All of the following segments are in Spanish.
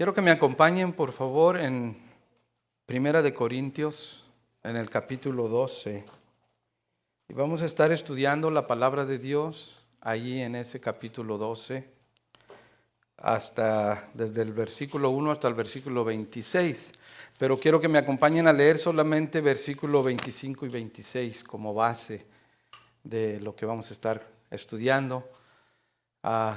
Quiero que me acompañen, por favor, en Primera de Corintios, en el capítulo 12. Y vamos a estar estudiando la palabra de Dios allí en ese capítulo 12, desde el versículo 1 hasta el versículo 26. Pero quiero que me acompañen a leer solamente versículo 25 y 26 como base de lo que vamos a estar estudiando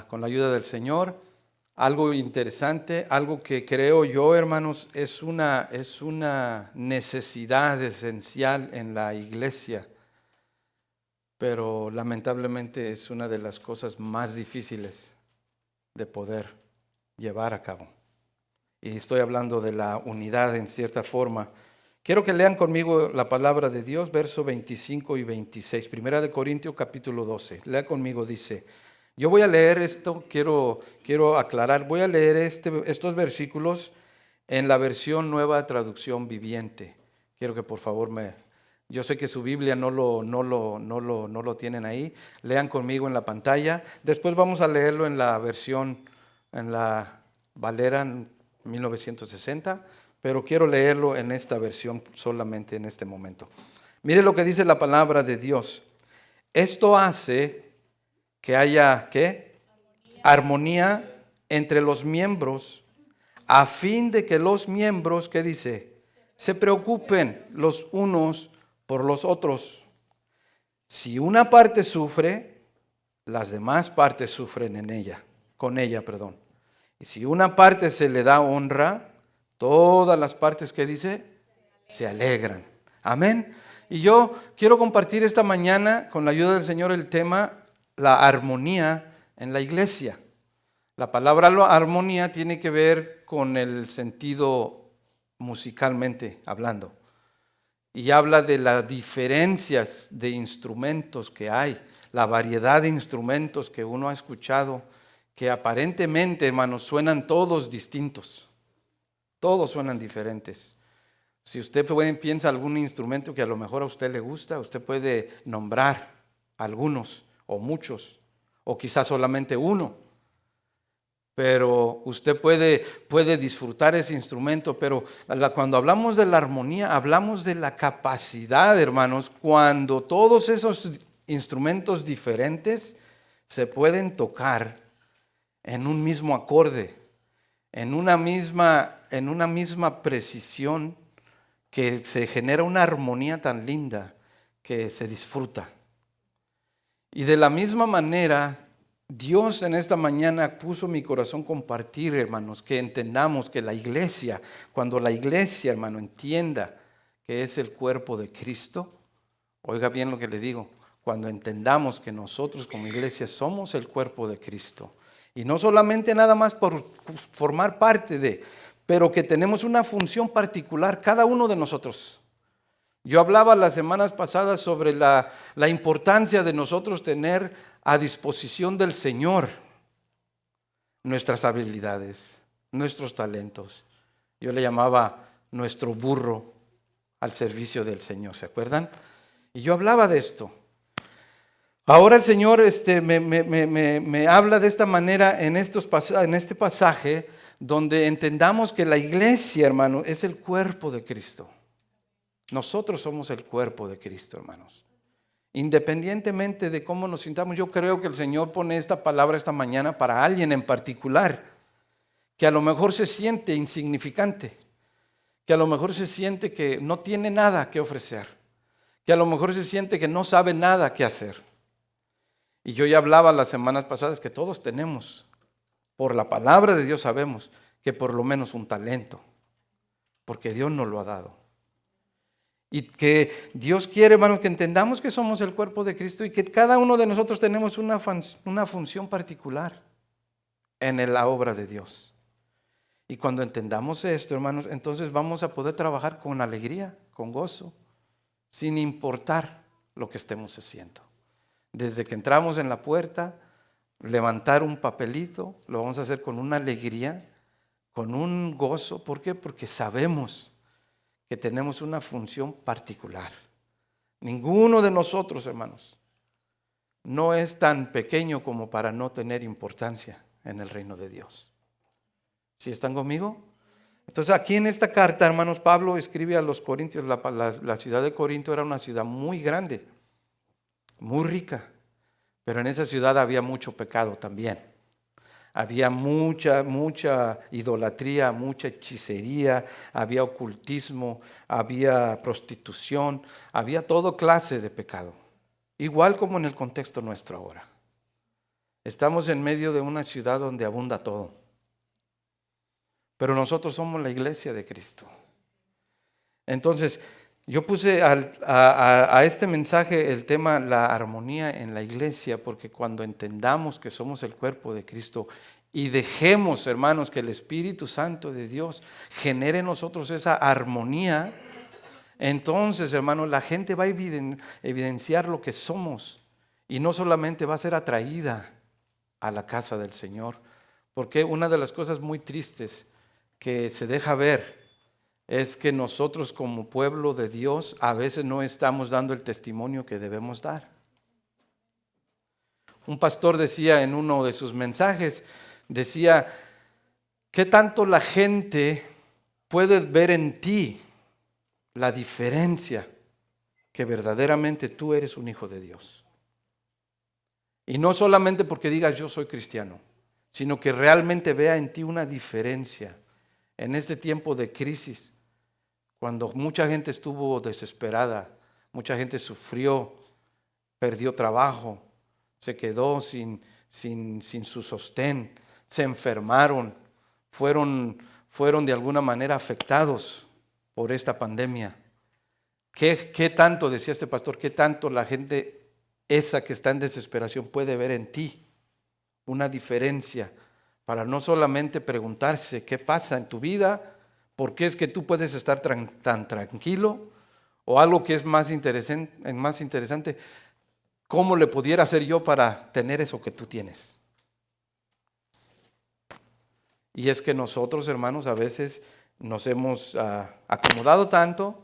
con la ayuda del Señor. Algo interesante, algo que creo yo, hermanos, es una necesidad esencial en la iglesia, pero lamentablemente es una de las cosas más difíciles de poder llevar a cabo. Y estoy hablando de la unidad en cierta forma. Quiero que lean conmigo la palabra de Dios, versos 25 y 26. Primera de Corintios, capítulo 12. Lea conmigo, dice: yo voy a leer esto, quiero aclarar, voy a leer estos versículos en la versión Nueva Traducción Viviente. Quiero que por favor yo sé que su Biblia no lo tienen ahí, lean conmigo en la pantalla. Después vamos a leerlo en la versión, en la Valera 1960, pero quiero leerlo en esta versión solamente en este momento. Mire lo que dice la palabra de Dios. Esto hace que haya, ¿qué? Armonía entre los miembros, a fin de que los miembros, ¿qué dice? Se preocupen los unos por los otros. Si una parte sufre, las demás partes sufren con ella. Y si una parte se le da honra, todas las partes, ¿qué dice? Se alegran. Amén. Y yo quiero compartir esta mañana, con la ayuda del Señor, el tema la armonía en la iglesia. La palabra armonía tiene que ver con el sentido musicalmente hablando. Y habla de las diferencias de instrumentos que hay, la variedad de instrumentos que uno ha escuchado, que aparentemente, hermanos, suenan todos distintos. Todos suenan diferentes. Si usted piensa algún instrumento que a lo mejor a usted le gusta, usted puede nombrar algunos o muchos, o quizás solamente uno. Pero usted puede disfrutar ese instrumento, pero cuando hablamos de la armonía, hablamos de la capacidad, hermanos, cuando todos esos instrumentos diferentes se pueden tocar en un mismo acorde, en una misma precisión, que se genera una armonía tan linda que se disfruta. Y de la misma manera, Dios en esta mañana puso en mi corazón compartir, hermanos, que entendamos que la iglesia, cuando la iglesia, hermano, entienda que es el cuerpo de Cristo, oiga bien lo que le digo, cuando entendamos que nosotros como iglesia somos el cuerpo de Cristo, y no solamente nada más por formar parte de, pero que tenemos una función particular, cada uno de nosotros. Yo hablaba las semanas pasadas sobre la importancia de nosotros tener a disposición del Señor nuestras habilidades, nuestros talentos. Yo le llamaba nuestro burro al servicio del Señor, ¿se acuerdan? Y yo hablaba de esto. Ahora el Señor me habla de esta manera en este pasaje, donde entendamos que la iglesia, hermano, es el cuerpo de Cristo. Nosotros somos el cuerpo de Cristo, hermanos. Independientemente de cómo nos sintamos, yo creo que el Señor pone esta palabra esta mañana para alguien en particular, que a lo mejor se siente insignificante, que a lo mejor se siente que no tiene nada que ofrecer, que a lo mejor se siente que no sabe nada que hacer. Y yo ya hablaba las semanas pasadas que todos tenemos, por la palabra de Dios sabemos que por lo menos un talento, porque Dios nos lo ha dado. Y que Dios quiere, hermanos, que entendamos que somos el cuerpo de Cristo y que cada uno de nosotros tenemos una función particular en la obra de Dios. Y cuando entendamos esto, hermanos, entonces vamos a poder trabajar con alegría, con gozo, sin importar lo que estemos haciendo. Desde que entramos en la puerta, levantar un papelito, lo vamos a hacer con una alegría, con un gozo. ¿Por qué? Porque sabemos que tenemos una función particular. Ninguno de nosotros, hermanos, no es tan pequeño como para no tener importancia en el reino de Dios. ¿Sí están conmigo? Entonces aquí en esta carta, hermanos, Pablo escribe a los corintios. La ciudad de Corinto era una ciudad muy grande, muy rica, pero en esa ciudad había mucho pecado también. Había mucha idolatría, mucha hechicería, había ocultismo, había prostitución, había toda clase de pecado. Igual como en el contexto nuestro ahora. Estamos en medio de una ciudad donde abunda todo. Pero nosotros somos la iglesia de Cristo. Entonces, yo puse a este mensaje el tema la armonía en la iglesia, porque cuando entendamos que somos el cuerpo de Cristo y dejemos, hermanos, que el Espíritu Santo de Dios genere en nosotros esa armonía, entonces, hermanos, la gente va a evidenciar lo que somos y no solamente va a ser atraída a la casa del Señor. Porque una de las cosas muy tristes que se deja ver es que nosotros como pueblo de Dios a veces no estamos dando el testimonio que debemos dar. Un pastor decía en uno de sus mensajes, decía, ¿qué tanto la gente puede ver en ti la diferencia que verdaderamente tú eres un hijo de Dios? Y no solamente porque digas yo soy cristiano, sino que realmente vea en ti una diferencia en este tiempo de crisis, cuando mucha gente estuvo desesperada, mucha gente sufrió, perdió trabajo, se quedó sin su sostén, se enfermaron, fueron de alguna manera afectados por esta pandemia. ¿Qué tanto, decía este pastor, qué tanto la gente esa que está en desesperación puede ver en ti una diferencia para no solamente preguntarse qué pasa en tu vida, por qué es que tú puedes estar tan tranquilo, o algo que es más interesante, cómo le pudiera hacer yo para tener eso que tú tienes. Y es que nosotros, hermanos, a veces nos hemos acomodado tanto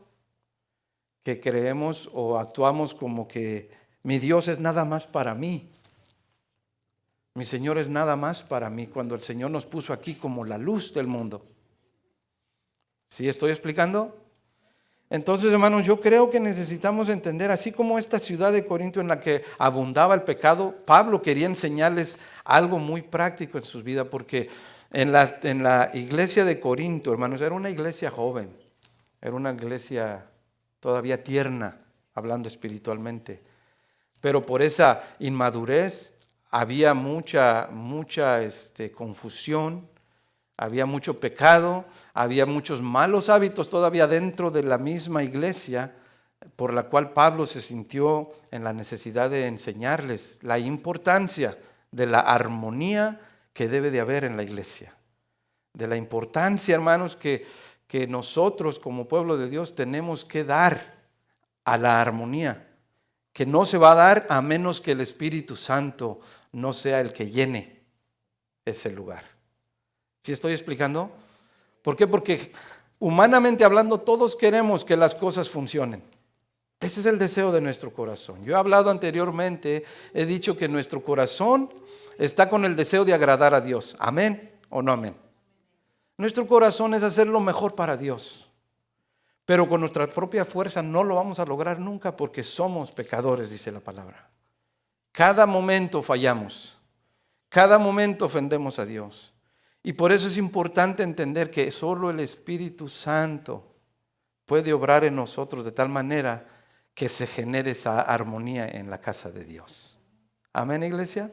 que creemos o actuamos como que mi Dios es nada más para mí. Mi Señor es nada más para mí, cuando el Señor nos puso aquí como la luz del mundo. ¿Sí estoy explicando? Entonces, hermanos, yo creo que necesitamos entender, así como esta ciudad de Corinto en la que abundaba el pecado, Pablo quería enseñarles algo muy práctico en sus vidas, porque en la iglesia de Corinto, hermanos, era una iglesia joven, era una iglesia todavía tierna, hablando espiritualmente. Pero por esa inmadurez había mucha confusión, había mucho pecado, había muchos malos hábitos todavía dentro de la misma iglesia, por la cual Pablo se sintió en la necesidad de enseñarles la importancia de la armonía que debe de haber en la iglesia. De la importancia, hermanos, que nosotros como pueblo de Dios tenemos que dar a la armonía, que no se va a dar a menos que el Espíritu Santo no sea el que llene ese lugar. ¿Sí estoy explicando? ¿Por qué? Porque humanamente hablando todos queremos que las cosas funcionen. Ese es el deseo de nuestro corazón. Yo he hablado anteriormente, he dicho que nuestro corazón está con el deseo de agradar a Dios. ¿Amén o no amén? Nuestro corazón es hacer lo mejor para Dios. Pero con nuestra propia fuerza no lo vamos a lograr nunca, porque somos pecadores, dice la palabra. Cada momento fallamos. Cada momento ofendemos a Dios. Y por eso es importante entender que solo el Espíritu Santo puede obrar en nosotros de tal manera que se genere esa armonía en la casa de Dios. Amén, iglesia.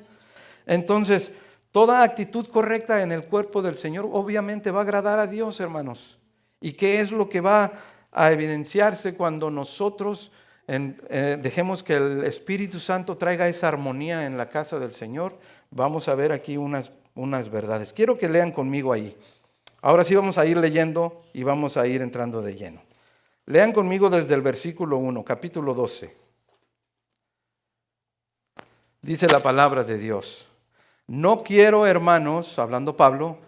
Entonces, toda actitud correcta en el cuerpo del Señor obviamente va a agradar a Dios, hermanos. ¿Y qué es lo que va a evidenciarse cuando nosotros dejemos que el Espíritu Santo traiga esa armonía en la casa del Señor? Vamos a ver aquí unas verdades. Quiero que lean conmigo ahí. Ahora sí vamos a ir leyendo y vamos a ir entrando de lleno. Lean conmigo desde el versículo 1, capítulo 12. Dice la palabra de Dios: no quiero, hermanos, hablando Pablo,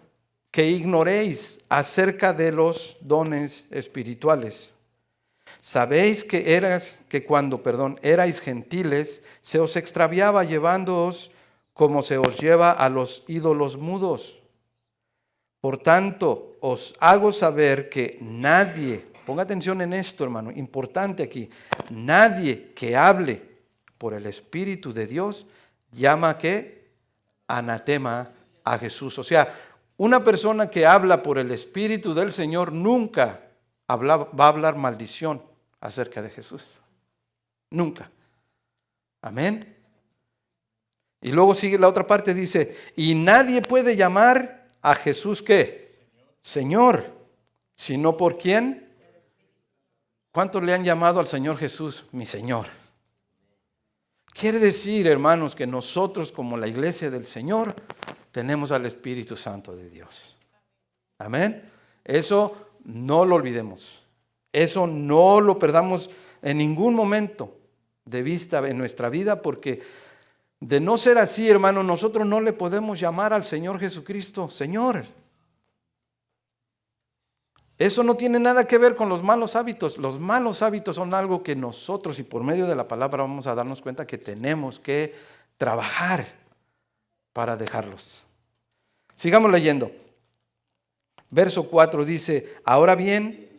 que ignoréis acerca de los dones espirituales. Sabéis que cuando erais gentiles, se os extraviaba llevándoos como se os lleva a los ídolos mudos. Por tanto, os hago saber que nadie, ponga atención en esto, hermano, importante aquí, nadie que hable por el Espíritu de Dios llama ¿qué? Anatema a Jesús. O sea, una persona que habla por el Espíritu del Señor nunca va a hablar maldición acerca de Jesús. Nunca. Amén. Y luego sigue la otra parte, dice, y nadie puede llamar a Jesús ¿qué? Señor, sino por quién. ¿Cuántos le han llamado al Señor Jesús mi Señor? Quiere decir, hermanos, que nosotros como la iglesia del Señor tenemos al Espíritu Santo de Dios. Amén. Eso no lo olvidemos. Eso no lo perdamos en ningún momento de vista en nuestra vida, porque de no ser así, hermano, nosotros no le podemos llamar al Señor Jesucristo Señor. Eso no tiene nada que ver con los malos hábitos. Los malos hábitos son algo que nosotros, y por medio de la palabra vamos a darnos cuenta que tenemos que trabajar para dejarlos. Sigamos leyendo. Verso 4 dice, ahora bien,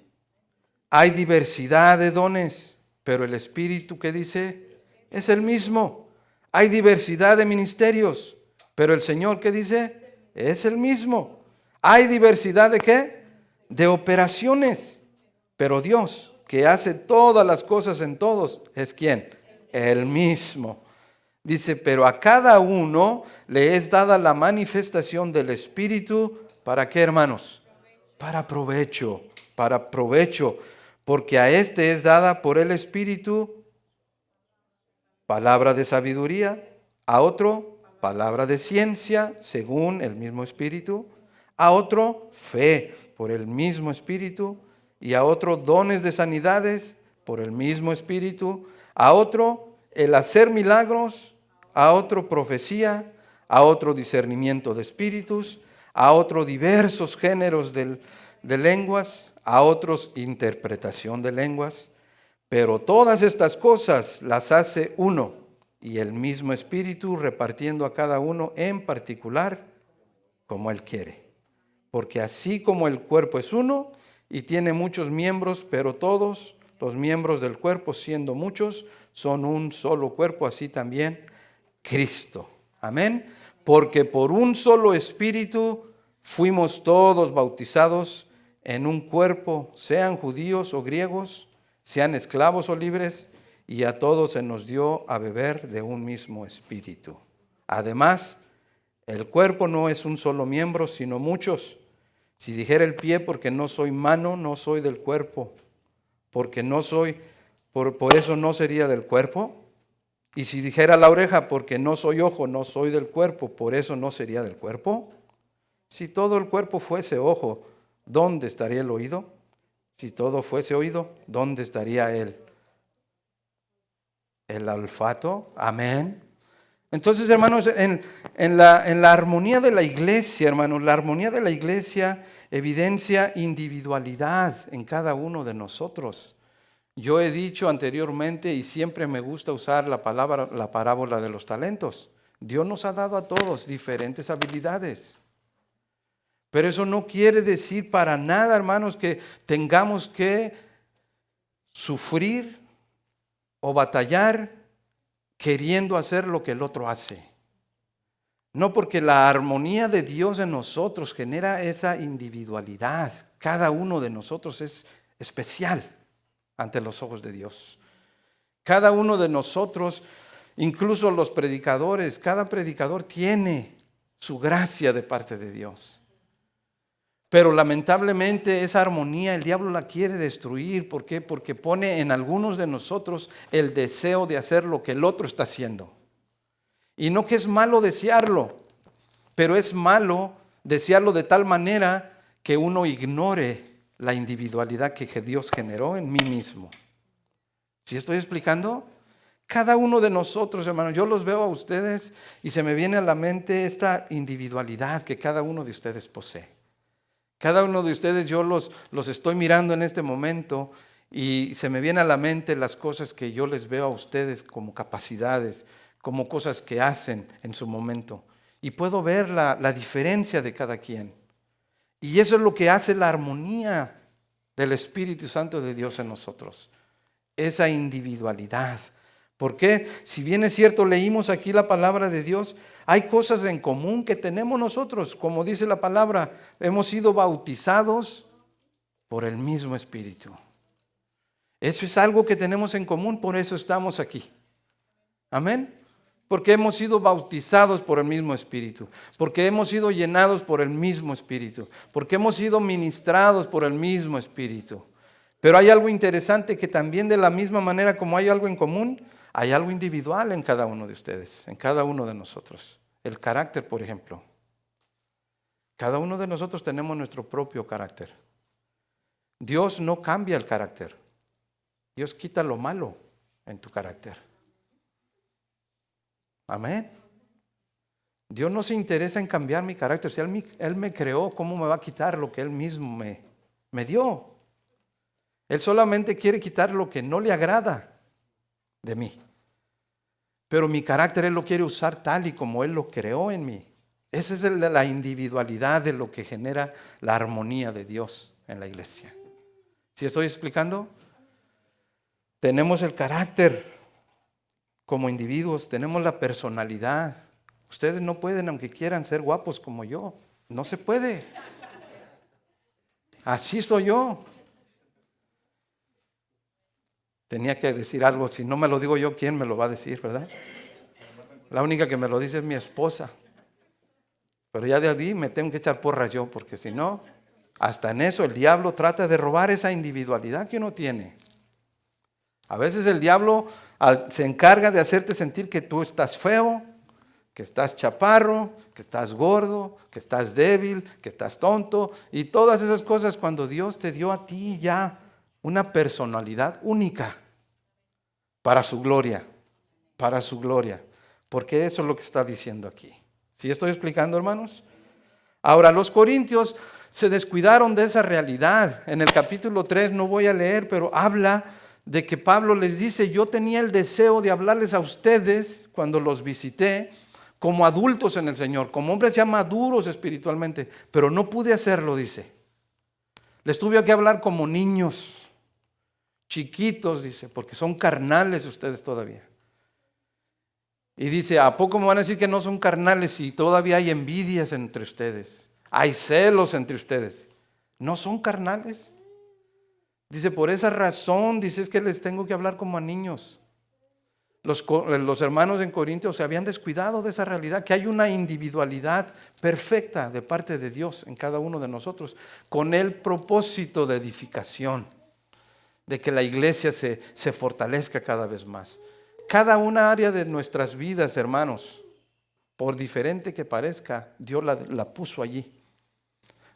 hay diversidad de dones, pero el Espíritu, ¿qué dice? Es el mismo. Hay diversidad de ministerios, pero el Señor, ¿qué dice? Es el mismo. Hay diversidad de ¿qué? De operaciones, pero Dios, que hace todas las cosas en todos, ¿es quién? El mismo. Dice, pero a cada uno le es dada la manifestación del Espíritu, ¿para qué, hermanos? Para provecho, porque a este es dada por el Espíritu palabra de sabiduría, a otro palabra de ciencia, según el mismo Espíritu, a otro fe por el mismo Espíritu, y a otro dones de sanidades por el mismo Espíritu, a otro el hacer milagros, a otro profecía, a otro discernimiento de espíritus, a otro diversos géneros de lenguas, a otros interpretación de lenguas. Pero todas estas cosas las hace uno, y el mismo Espíritu, repartiendo a cada uno en particular como Él quiere. Porque así como el cuerpo es uno y tiene muchos miembros, pero todos los miembros del cuerpo, siendo muchos, son un solo cuerpo, así también Cristo. Amén. Porque por un solo Espíritu fuimos todos bautizados en un cuerpo, sean judíos o griegos, sean esclavos o libres, y a todos se nos dio a beber de un mismo Espíritu. Además, el cuerpo no es un solo miembro, sino muchos. Si dijera el pie, porque no soy mano, no soy del cuerpo, porque no soy, por eso no sería del cuerpo. Y si dijera la oreja, porque no soy ojo, no soy del cuerpo, por eso no sería del cuerpo. Si todo el cuerpo fuese ojo, ¿dónde estaría el oído? Si todo fuese oído, ¿dónde estaría el olfato? Amén. Entonces, hermanos, en la armonía de la iglesia, hermanos, la armonía de la iglesia evidencia individualidad en cada uno de nosotros. Yo he dicho anteriormente, y siempre me gusta usar la parábola de los talentos. Dios nos ha dado a todos diferentes habilidades. Pero eso no quiere decir para nada, hermanos, que tengamos que sufrir o batallar queriendo hacer lo que el otro hace. No, porque la armonía de Dios en nosotros genera esa individualidad. Cada uno de nosotros es especial ante los ojos de Dios. Cada uno de nosotros, incluso los predicadores, cada predicador tiene su gracia de parte de Dios. Pero lamentablemente esa armonía el diablo la quiere destruir. ¿Por qué? Porque pone en algunos de nosotros el deseo de hacer lo que el otro está haciendo. Y no que es malo desearlo, pero es malo desearlo de tal manera que uno ignore la individualidad que Dios generó en mí mismo. ¿Sí estoy explicando? Cada uno de nosotros, hermanos, yo los veo a ustedes y se me viene a la mente esta individualidad que cada uno de ustedes posee. Cada uno de ustedes yo los estoy mirando en este momento y se me viene a la mente las cosas que yo les veo a ustedes como capacidades, como cosas que hacen en su momento. Y puedo ver la diferencia de cada quien. Y eso es lo que hace la armonía del Espíritu Santo de Dios en nosotros. Esa individualidad. ¿Por qué? Si bien es cierto, leímos aquí la palabra de Dios, hay cosas en común que tenemos nosotros. Como dice la palabra, hemos sido bautizados por el mismo Espíritu. Eso es algo que tenemos en común, por eso estamos aquí. Amén. Porque hemos sido bautizados por el mismo Espíritu. Porque hemos sido llenados por el mismo Espíritu. Porque hemos sido ministrados por el mismo Espíritu. Pero hay algo interesante, que también de la misma manera como hay algo en común, hay algo individual en cada uno de ustedes, en cada uno de nosotros. El carácter, por ejemplo. Cada uno de nosotros tenemos nuestro propio carácter. Dios no cambia el carácter. Dios quita lo malo en tu carácter. Amén. Dios no se interesa en cambiar mi carácter. Si Él me creó, ¿cómo me va a quitar lo que Él mismo me dio? Él solamente quiere quitar lo que no le agrada de mí. Pero mi carácter Él lo quiere usar tal y como Él lo creó en mí. Esa es la individualidad de lo que genera la armonía de Dios en la iglesia. ¿Sí estoy explicando? Tenemos el carácter como individuos, tenemos la personalidad. Ustedes no pueden, aunque quieran, ser guapos como yo. No se puede. Así soy yo. Tenía que decir algo. Si no me lo digo yo, ¿quién me lo va a decir, verdad? La única que me lo dice es mi esposa. Pero ya de ahí me tengo que echar porra yo, porque si no, hasta en eso el diablo trata de robar esa individualidad que uno tiene. A veces el diablo se encarga de hacerte sentir que tú estás feo, que estás chaparro, que estás gordo, que estás débil, que estás tonto, y todas esas cosas, cuando Dios te dio a ti ya una personalidad única para su gloria, porque eso es lo que está diciendo aquí. ¿Sí estoy explicando, hermanos? Ahora, los corintios se descuidaron de esa realidad. En el capítulo 3, no voy a leer, pero habla de que Pablo les dice: yo tenía el deseo de hablarles a ustedes cuando los visité como adultos en el Señor, como hombres ya maduros espiritualmente, pero no pude hacerlo, dice. Les tuve que hablar como niños, chiquitos, dice, porque son carnales ustedes todavía. Y dice: ¿a poco me van a decir que no son carnales si todavía hay envidias entre ustedes? Hay celos entre ustedes. ¿No son carnales? Dice: por esa razón, dice, es que les tengo que hablar como a niños. Los hermanos en Corintios se habían descuidado de esa realidad, que hay una individualidad perfecta de parte de Dios en cada uno de nosotros, con el propósito de edificación, de que la iglesia se fortalezca cada vez más. Cada una área de nuestras vidas, hermanos, por diferente que parezca, Dios la puso allí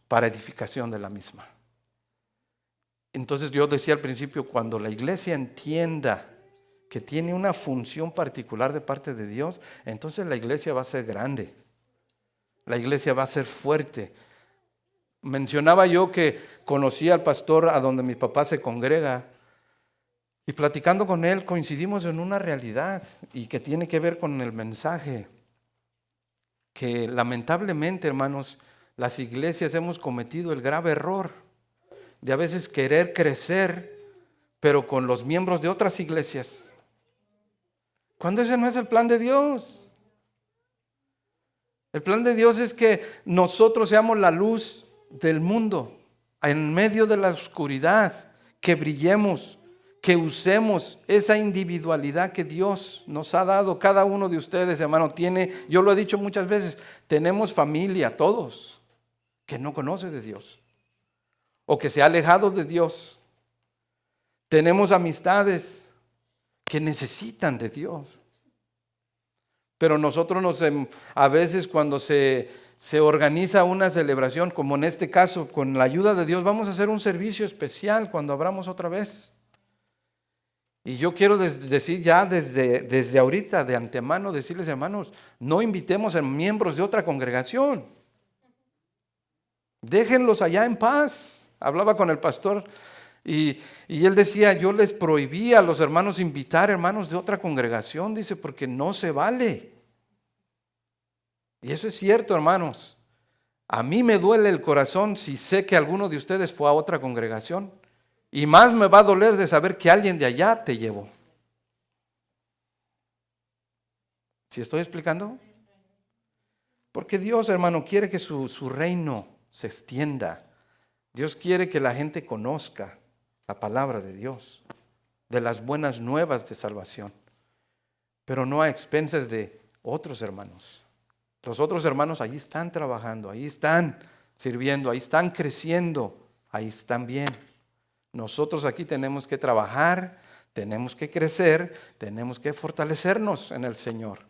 para edificación de la misma. Entonces yo decía al principio, cuando la iglesia entienda que tiene una función particular de parte de Dios, entonces la iglesia va a ser grande, la iglesia va a ser fuerte. Mencionaba yo que conocí al pastor a donde mi papá se congrega, y platicando con él coincidimos en una realidad, y que tiene que ver con el mensaje, que lamentablemente, hermanos, las iglesias hemos cometido el grave error de a veces querer crecer, pero con los miembros de otras iglesias, cuando ese no es el plan de Dios. El plan de Dios es que nosotros seamos la luz del mundo, en medio de la oscuridad, que brillemos, que usemos esa individualidad que Dios nos ha dado. Cada uno de ustedes, hermano, tiene, yo lo he dicho muchas veces, tenemos familia, todos, que no conoce de Dios, o que se ha alejado de Dios. Tenemos amistades que necesitan de Dios. Pero nosotros a veces cuando se organiza una celebración, como en este caso, con la ayuda de Dios, vamos a hacer un servicio especial cuando abramos otra vez. Y yo quiero decir ya desde ahorita, de antemano, decirles, hermanos, no invitemos a miembros de otra congregación. Déjenlos allá en paz. Hablaba con el pastor y él decía: yo les prohibía a los hermanos invitar hermanos de otra congregación, dice, porque no se vale. Y eso es cierto, hermanos. A mí me duele el corazón si sé que alguno de ustedes fue a otra congregación. Y más me va a doler de saber que alguien de allá te llevó. ¿Sí estoy explicando? Porque Dios, hermano, quiere que su reino se extienda. Dios quiere que la gente conozca la palabra de Dios, de las buenas nuevas de salvación, pero no a expensas de otros hermanos. Los otros hermanos allí están trabajando, ahí están sirviendo, ahí están creciendo, ahí están bien. Nosotros aquí tenemos que trabajar, tenemos que crecer, tenemos que fortalecernos en el Señor.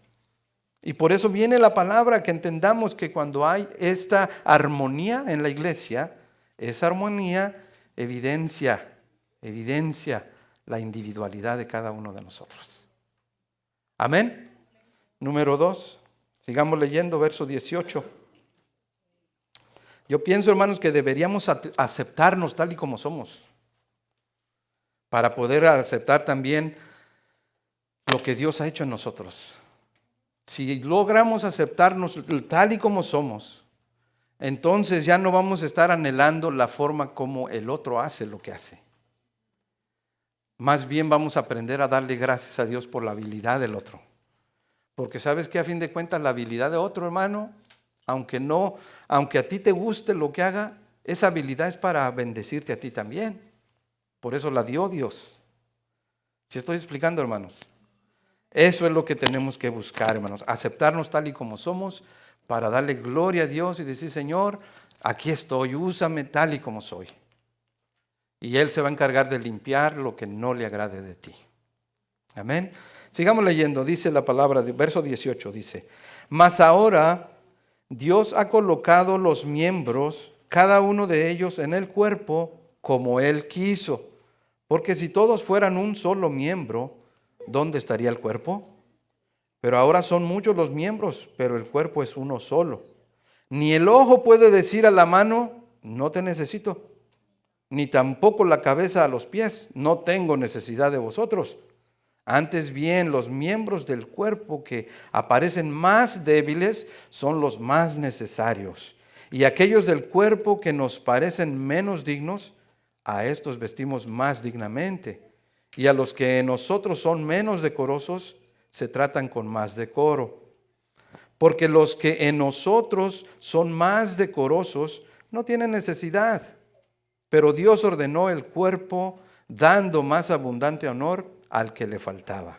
Y por eso viene la palabra, que entendamos que cuando hay esta armonía en la iglesia, esa armonía evidencia la individualidad de cada uno de nosotros. Amén. Número 2, sigamos leyendo verso 18. Yo pienso, hermanos, que deberíamos aceptarnos tal y como somos, para poder aceptar también lo que Dios ha hecho en nosotros. Si logramos aceptarnos tal y como somos, entonces ya no vamos a estar anhelando la forma como el otro hace lo que hace. Más bien vamos a aprender a darle gracias a Dios por la habilidad del otro. Porque sabes que a fin de cuentas la habilidad de otro, hermano, aunque a ti te guste lo que haga, esa habilidad es para bendecirte a ti también. Por eso la dio Dios. ¿Sí estoy explicando, hermanos? Eso es lo que tenemos que buscar, hermanos. Aceptarnos tal y como somos para darle gloria a Dios y decir, Señor, aquí estoy, úsame tal y como soy. Y Él se va a encargar de limpiar lo que no le agrade de ti. Amén. Sigamos leyendo. Dice la palabra, verso 18, dice: mas ahora Dios ha colocado los miembros, cada uno de ellos en el cuerpo, como Él quiso. Porque si todos fueran un solo miembro, ¿dónde estaría el cuerpo? Pero ahora son muchos los miembros, pero el cuerpo es uno solo. Ni el ojo puede decir a la mano, no te necesito, ni tampoco la cabeza a los pies, no tengo necesidad de vosotros. Antes bien, los miembros del cuerpo que aparecen más débiles son los más necesarios. Y aquellos del cuerpo que nos parecen menos dignos, a estos vestimos más dignamente. Y a los que en nosotros son menos decorosos, se tratan con más decoro. Porque los que en nosotros son más decorosos no tienen necesidad. Pero Dios ordenó el cuerpo, dando más abundante honor al que le faltaba.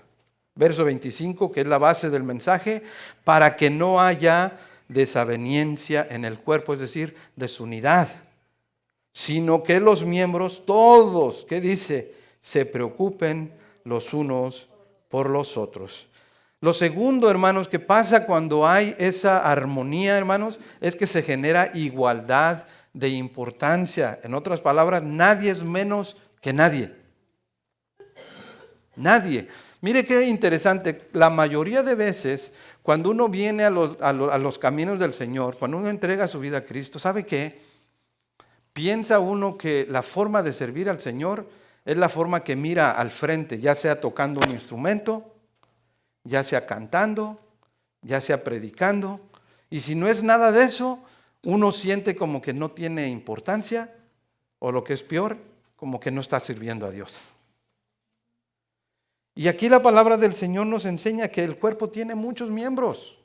Verso 25, que es la base del mensaje: para que no haya desaveniencia en el cuerpo, es decir, desunidad, sino que los miembros todos, ¿qué dice?, se preocupen los unos por los otros. Lo segundo, hermanos, que pasa cuando hay esa armonía, hermanos, es que se genera igualdad de importancia. En otras palabras, nadie es menos que nadie. Nadie. Mire qué interesante. La mayoría de veces, cuando uno viene a los caminos del Señor, cuando uno entrega su vida a Cristo, ¿sabe qué? Piensa uno que la forma de servir al Señor es la forma que mira al frente, ya sea tocando un instrumento, ya sea cantando, ya sea predicando. Y si no es nada de eso, uno siente como que no tiene importancia, o lo que es peor, como que no está sirviendo a Dios. Y aquí la palabra del Señor nos enseña que el cuerpo tiene muchos miembros,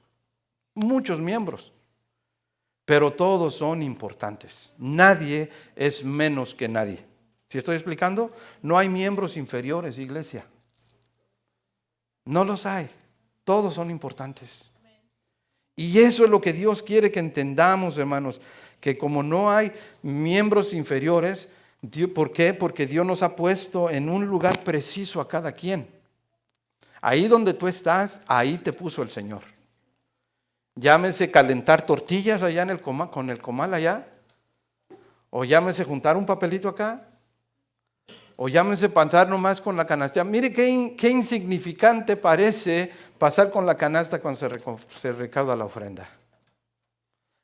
pero todos son importantes. Nadie es menos que nadie. ¿Sí estoy explicando? No hay miembros inferiores, iglesia. No los hay. Todos son importantes. Y eso es lo que Dios quiere que entendamos, hermanos, que como no hay miembros inferiores, ¿por qué? Porque Dios nos ha puesto en un lugar preciso a cada quien. Ahí donde tú estás, ahí te puso el Señor. Llámese calentar tortillas allá en el comal, con el comal allá, o llámese juntar un papelito acá, o llámese pasar nomás con la canasta. Mire qué insignificante parece pasar con la canasta cuando se recauda la ofrenda.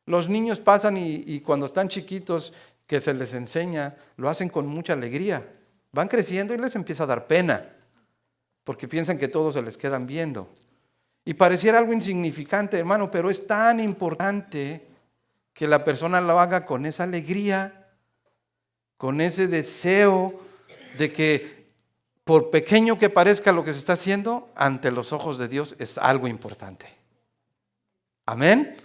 Los niños pasan y cuando están chiquitos, que se les enseña, lo hacen con mucha alegría. Van creciendo y les empieza a dar pena, porque piensan que todos se les quedan viendo. Y pareciera algo insignificante, hermano, pero es tan importante que la persona lo haga con esa alegría, con ese deseo de que por pequeño que parezca lo que se está haciendo, ante los ojos de Dios es algo importante. Amén.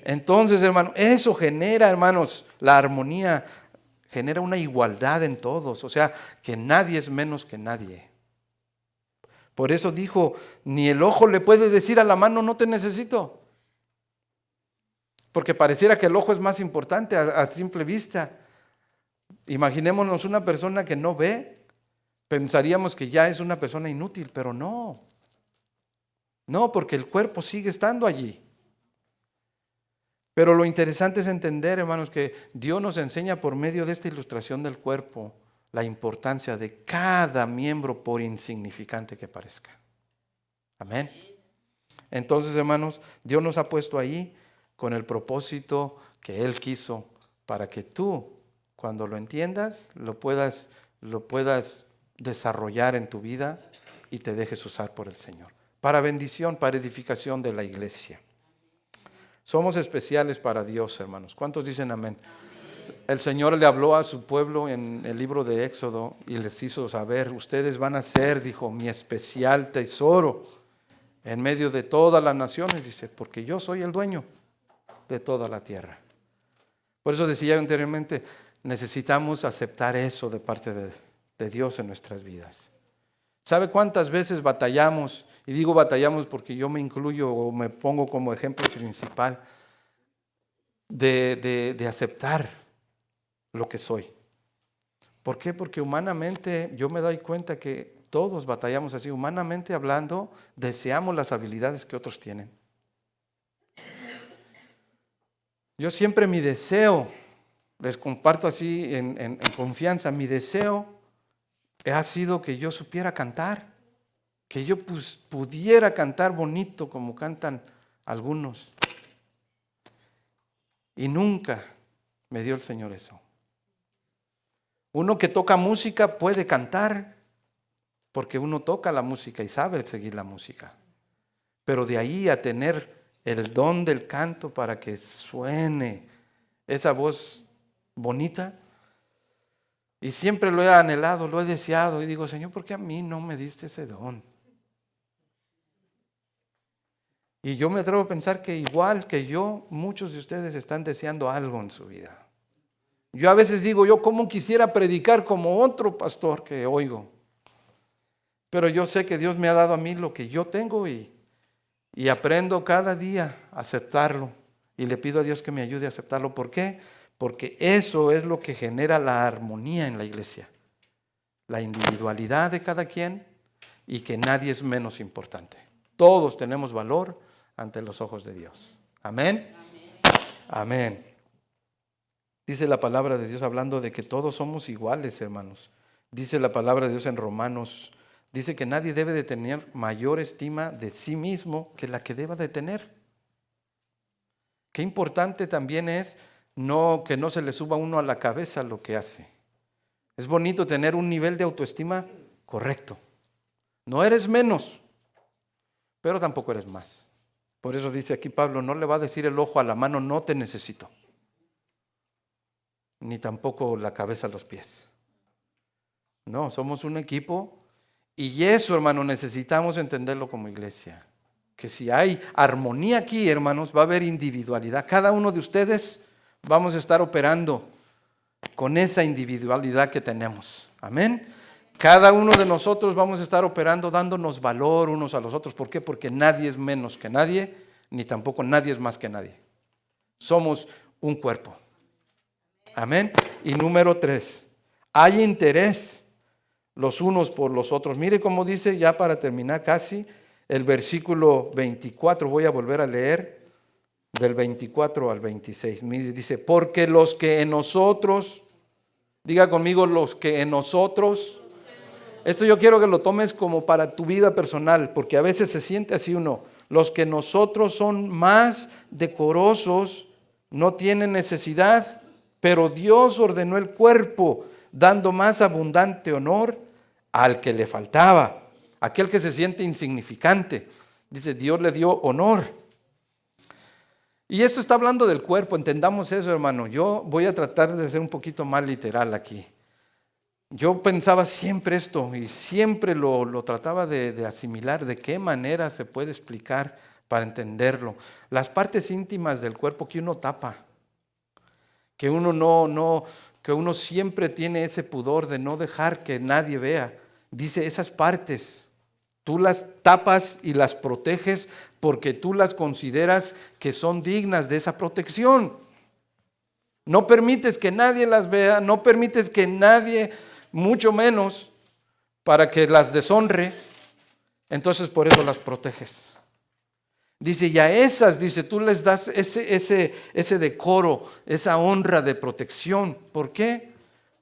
Entonces, hermano, eso genera, hermanos, la armonía, genera una igualdad en todos. O sea, que nadie es menos que nadie. Por eso dijo, ni el ojo le puede decir a la mano, no te necesito. Porque pareciera que el ojo es más importante a simple vista. Imaginémonos una persona que no ve, pensaríamos que ya es una persona inútil, pero no. No, porque el cuerpo sigue estando allí. Pero lo interesante es entender, hermanos, que Dios nos enseña por medio de esta ilustración del cuerpo la importancia de cada miembro, por insignificante que parezca. Amén. Entonces, hermanos, Dios nos ha puesto ahí con el propósito que Él quiso, para que tú, cuando lo entiendas, lo puedas desarrollar en tu vida y te dejes usar por el Señor. Para bendición, para edificación de la iglesia. Somos especiales para Dios, hermanos. ¿Cuántos dicen amén? El Señor le habló a su pueblo en el libro de Éxodo y les hizo saber, ustedes van a ser, dijo, mi especial tesoro en medio de todas las naciones, dice, porque yo soy el dueño de toda la tierra. Por eso decía anteriormente, necesitamos aceptar eso de parte de Dios en nuestras vidas. ¿Sabe cuántas veces batallamos? Y digo batallamos porque yo me incluyo o me pongo como ejemplo principal de aceptar lo que soy. ¿Por qué? Porque humanamente yo me doy cuenta que todos batallamos así. Humanamente hablando, deseamos las habilidades que otros tienen. Yo siempre mi deseo, les comparto así en confianza, mi deseo ha sido que yo supiera cantar, que yo pudiera cantar bonito como cantan algunos. Y nunca me dio el Señor eso. Uno que toca música puede cantar porque uno toca la música y sabe seguir la música. Pero de ahí a tener el don del canto para que suene esa voz bonita, y siempre lo he anhelado, lo he deseado y digo, Señor, ¿por qué a mí no me diste ese don? Y yo me atrevo a pensar que igual que yo, muchos de ustedes están deseando algo en su vida. Yo a veces digo, yo cómo quisiera predicar como otro pastor que oigo. Pero yo sé que Dios me ha dado a mí lo que yo tengo y aprendo cada día a aceptarlo. Y le pido a Dios que me ayude a aceptarlo. ¿Por qué? Porque eso es lo que genera la armonía en la iglesia. La individualidad de cada quien y que nadie es menos importante. Todos tenemos valor ante los ojos de Dios. Amén. Amén. Dice la palabra de Dios hablando de que todos somos iguales, hermanos. Dice la palabra de Dios en Romanos. Dice que nadie debe de tener mayor estima de sí mismo que la que deba de tener. Qué importante también es que no se le suba a uno a la cabeza lo que hace. Es bonito tener un nivel de autoestima correcto. No eres menos, pero tampoco eres más. Por eso dice aquí Pablo, no le va a decir el ojo a la mano, no te necesito. Ni tampoco la cabeza a los pies. No, somos un equipo y eso, hermano, necesitamos entenderlo como iglesia. Que si hay armonía aquí, hermanos, va a haber individualidad. Cada uno de ustedes vamos a estar operando con esa individualidad que tenemos. Amén. Cada uno de nosotros vamos a estar operando dándonos valor unos a los otros. ¿Por qué? Porque nadie es menos que nadie, ni tampoco nadie es más que nadie. Somos un cuerpo. Amén. Y número 3, hay interés los unos por los otros. Mire cómo dice, ya para terminar casi, el versículo 24. Voy a volver a leer del 24 al 26. Mire, dice, porque los que en nosotros, diga conmigo, los que en nosotros. Esto yo quiero que lo tomes como para tu vida personal, porque a veces se siente así uno. Los que nosotros son más decorosos no tienen necesidad, pero Dios ordenó el cuerpo, dando más abundante honor al que le faltaba, aquel que se siente insignificante. Dice, Dios le dio honor. Y esto está hablando del cuerpo, entendamos eso, hermano. Yo voy a tratar de ser un poquito más literal aquí. Yo pensaba siempre esto y siempre lo trataba de asimilar, de qué manera se puede explicar para entenderlo. Las partes íntimas del cuerpo que uno tapa, que uno que uno siempre tiene ese pudor de no dejar que nadie vea. Dice, esas partes, tú las tapas y las proteges porque tú las consideras que son dignas de esa protección. No permites que nadie las vea, no permites que nadie, mucho menos para que las deshonre. Entonces por eso las proteges. Dice, y a esas, dice, tú les das ese decoro, esa honra de protección. ¿Por qué?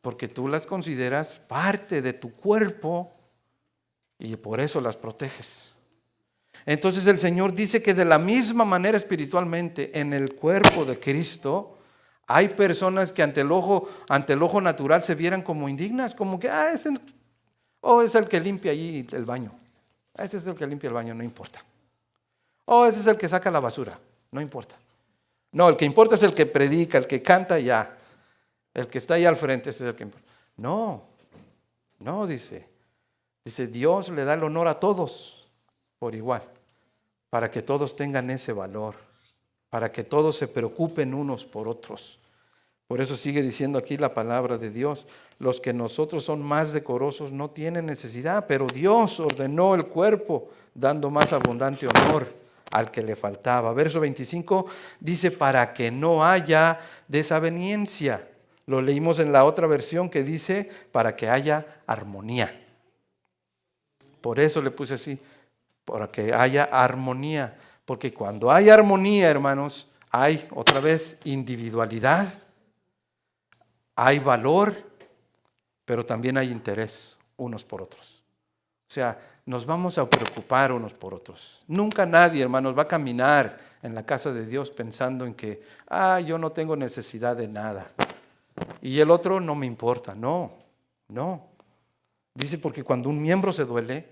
Porque tú las consideras parte de tu cuerpo y por eso las proteges. Entonces el Señor dice que de la misma manera espiritualmente en el cuerpo de Cristo hay personas que ante el ojo natural se vieran como indignas, como que es el que limpia allí el baño. Ese es el que limpia el baño, no importa. Ese es el que saca la basura, no importa. No, el que importa es el que predica, el que canta ya. El que está ahí al frente, ese es el que importa. No, dice. Dice, Dios le da el honor a todos por igual, para que todos tengan ese valor, para que todos se preocupen unos por otros. Por eso sigue diciendo aquí la palabra de Dios. Los que nosotros son más decorosos no tienen necesidad, pero Dios ordenó el cuerpo, dando más abundante honor al que le faltaba. Verso 25 dice, para que no haya desaveniencia. Lo leímos en la otra versión que dice, para que haya armonía. Por eso le puse así, para que haya armonía. Porque cuando hay armonía, hermanos, hay otra vez individualidad, hay valor, pero también hay interés unos por otros. O sea, nos vamos a preocupar unos por otros. Nunca nadie, hermanos, va a caminar en la casa de Dios pensando en que, yo no tengo necesidad de nada. Y el otro no me importa. No. Dice, porque cuando un miembro se duele,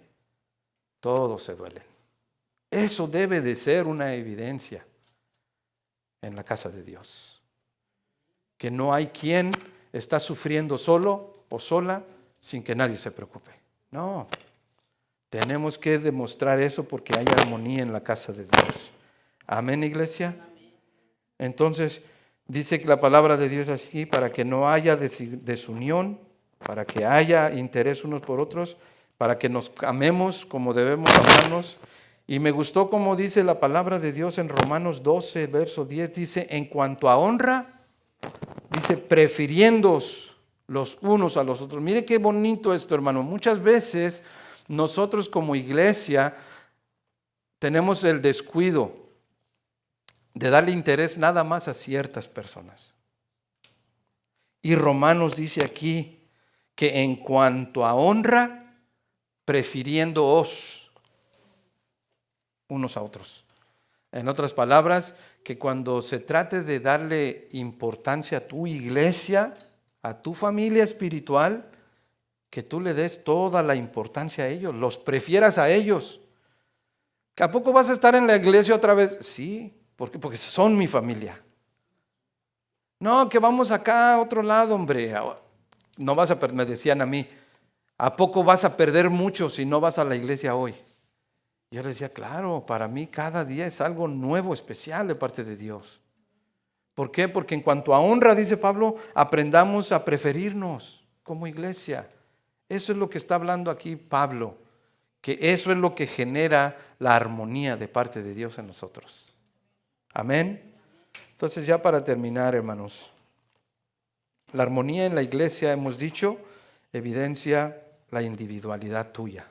todos se duelen. Eso debe de ser una evidencia en la casa de Dios. Que no hay quien está sufriendo solo o sola sin que nadie se preocupe. No. Tenemos que demostrar eso porque hay armonía en la casa de Dios. Amén, iglesia. Entonces, dice que la palabra de Dios es aquí para que no haya desunión, para que haya interés unos por otros, para que nos amemos como debemos amarnos. Y me gustó como dice la palabra de Dios en Romanos 12, verso 10, dice, en cuanto a honra, dice, prefiriéndoos los unos a los otros. Mire qué bonito esto, hermano. Muchas veces nosotros como iglesia tenemos el descuido de darle interés nada más a ciertas personas. Y Romanos dice aquí que en cuanto a honra, prefiriéndoos unos a otros. En otras palabras, que cuando se trate de darle importancia a tu iglesia, a tu familia espiritual, que tú le des toda la importancia a ellos, los prefieras a ellos. ¿Que a poco vas a estar en la iglesia otra vez? Sí, porque son mi familia. No, que vamos acá a otro lado, hombre. No vas a perder, me decían a mí, ¿a poco vas a perder mucho si no vas a la iglesia hoy? Yo le decía, claro, para mí cada día es algo nuevo, especial de parte de Dios. ¿Por qué? Porque en cuanto a honra, dice Pablo, aprendamos a preferirnos como iglesia. Eso es lo que está hablando aquí Pablo, que eso es lo que genera la armonía de parte de Dios en nosotros. Amén. Entonces ya para terminar, hermanos, la armonía en la iglesia, hemos dicho, evidencia la individualidad tuya.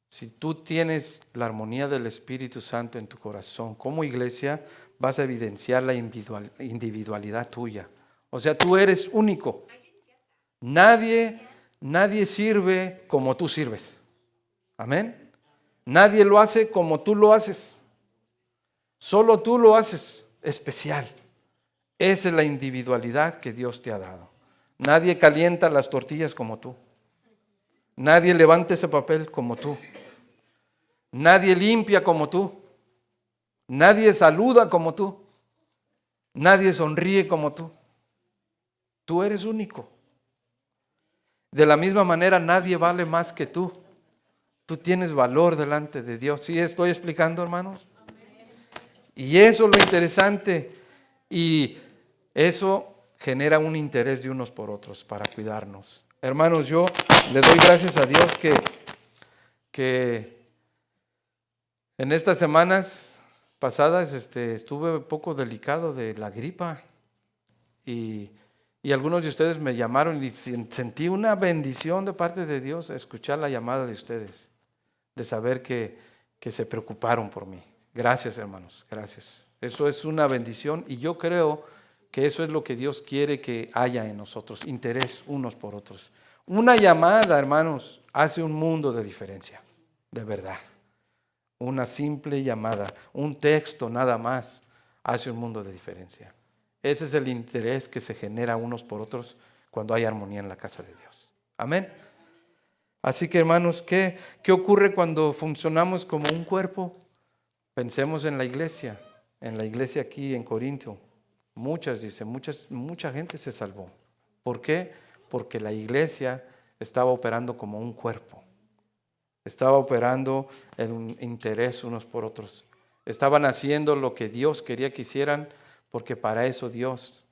Si tú tienes la armonía del Espíritu Santo en tu corazón como iglesia, vas a evidenciar la individualidad tuya. O sea, tú eres único. Nadie sirve como tú sirves. Amén. Nadie lo hace como tú lo haces. Solo tú lo haces especial. Esa es la individualidad que Dios te ha dado. Nadie calienta las tortillas como tú. Nadie levanta ese papel como tú. Nadie limpia como tú. Nadie saluda como tú. Nadie sonríe como tú. Tú eres único. De la misma manera, nadie vale más que tú. Tú tienes valor delante de Dios. ¿Sí estoy explicando, hermanos? Y eso es lo interesante. Y eso genera un interés de unos por otros para cuidarnos. Hermanos, yo le doy gracias a Dios que en estas semanas pasadas estuve un poco delicado de la gripa. Y algunos de ustedes me llamaron y sentí una bendición de parte de Dios escuchar la llamada de ustedes, de saber que se preocuparon por mí. Gracias, hermanos, gracias. Eso es una bendición y yo creo que eso es lo que Dios quiere que haya en nosotros, interés unos por otros. Una llamada, hermanos, hace un mundo de diferencia, de verdad. Una simple llamada, un texto nada más, hace un mundo de diferencia. Ese es el interés que se genera unos por otros cuando hay armonía en la casa de Dios. Amén. Así que, hermanos, ¿qué ocurre cuando funcionamos como un cuerpo? Pensemos en la iglesia aquí en Corinto. Mucha gente se salvó. ¿Por qué? Porque la iglesia estaba operando como un cuerpo. Estaba operando en un interés unos por otros. Estaban haciendo lo que Dios quería que hicieran, porque para eso Dios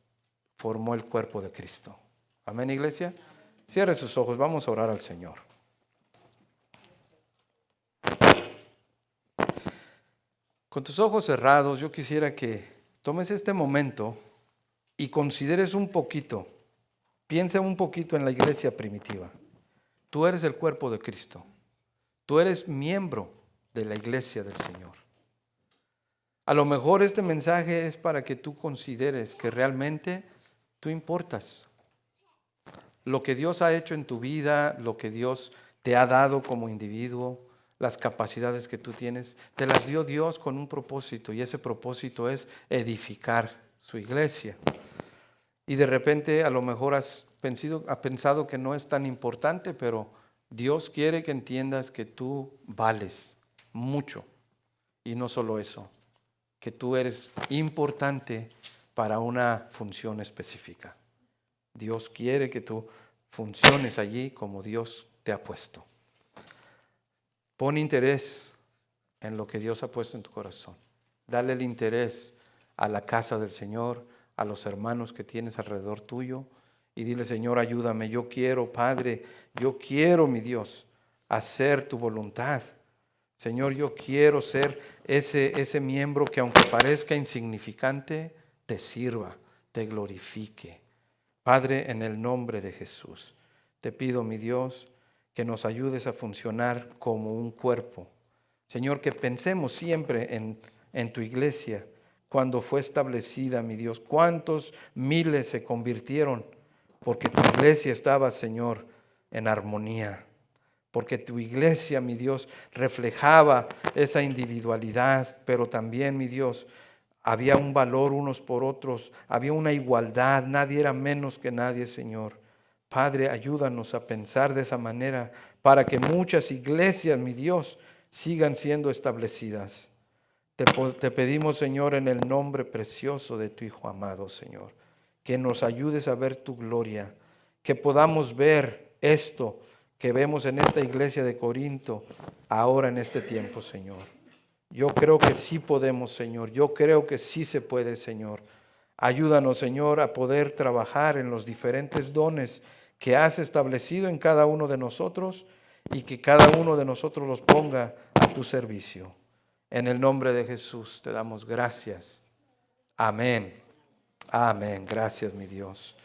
formó el cuerpo de Cristo. Amén, iglesia. Cierre sus ojos, vamos a orar al Señor. Con tus ojos cerrados, yo quisiera que tomes este momento y consideres un poquito, piensa un poquito en la iglesia primitiva. Tú eres el cuerpo de Cristo. Tú eres miembro de la iglesia del Señor. A lo mejor este mensaje es para que tú consideres que realmente tú importas. Lo que Dios ha hecho en tu vida, lo que Dios te ha dado como individuo, las capacidades que tú tienes, te las dio Dios con un propósito, y ese propósito es edificar su iglesia. Y de repente a lo mejor has pensado que no es tan importante, pero Dios quiere que entiendas que tú vales mucho. Y no solo eso, que tú eres importante para una función específica. Dios quiere que tú funciones allí como Dios te ha puesto. Pon interés en lo que Dios ha puesto en tu corazón. Dale el interés a la casa del Señor, a los hermanos que tienes alrededor tuyo, y dile: Señor, ayúdame. Yo quiero, Padre, yo quiero, mi Dios, hacer tu voluntad. Señor, yo quiero ser ese miembro que, aunque parezca insignificante, te sirva, te glorifique. Padre, en el nombre de Jesús, te pido, mi Dios, que nos ayudes a funcionar como un cuerpo. Señor, que pensemos siempre en tu iglesia cuando fue establecida, mi Dios. ¿Cuántos miles se convirtieron? Porque tu iglesia estaba, Señor, en armonía. Porque tu iglesia, mi Dios, reflejaba esa individualidad, pero también, mi Dios, había un valor unos por otros, había una igualdad, nadie era menos que nadie, Señor. Padre, ayúdanos a pensar de esa manera para que muchas iglesias, mi Dios, sigan siendo establecidas. Te pedimos, Señor, en el nombre precioso de tu Hijo amado, Señor, que nos ayudes a ver tu gloria, que podamos ver esto que vemos en esta iglesia de Corinto ahora en este tiempo, Señor. Yo creo que sí podemos, Señor. Yo creo que sí se puede, Señor. Ayúdanos, Señor, a poder trabajar en los diferentes dones que has establecido en cada uno de nosotros, y que cada uno de nosotros los ponga a tu servicio. En el nombre de Jesús te damos gracias. Amén. Amén. Gracias, mi Dios.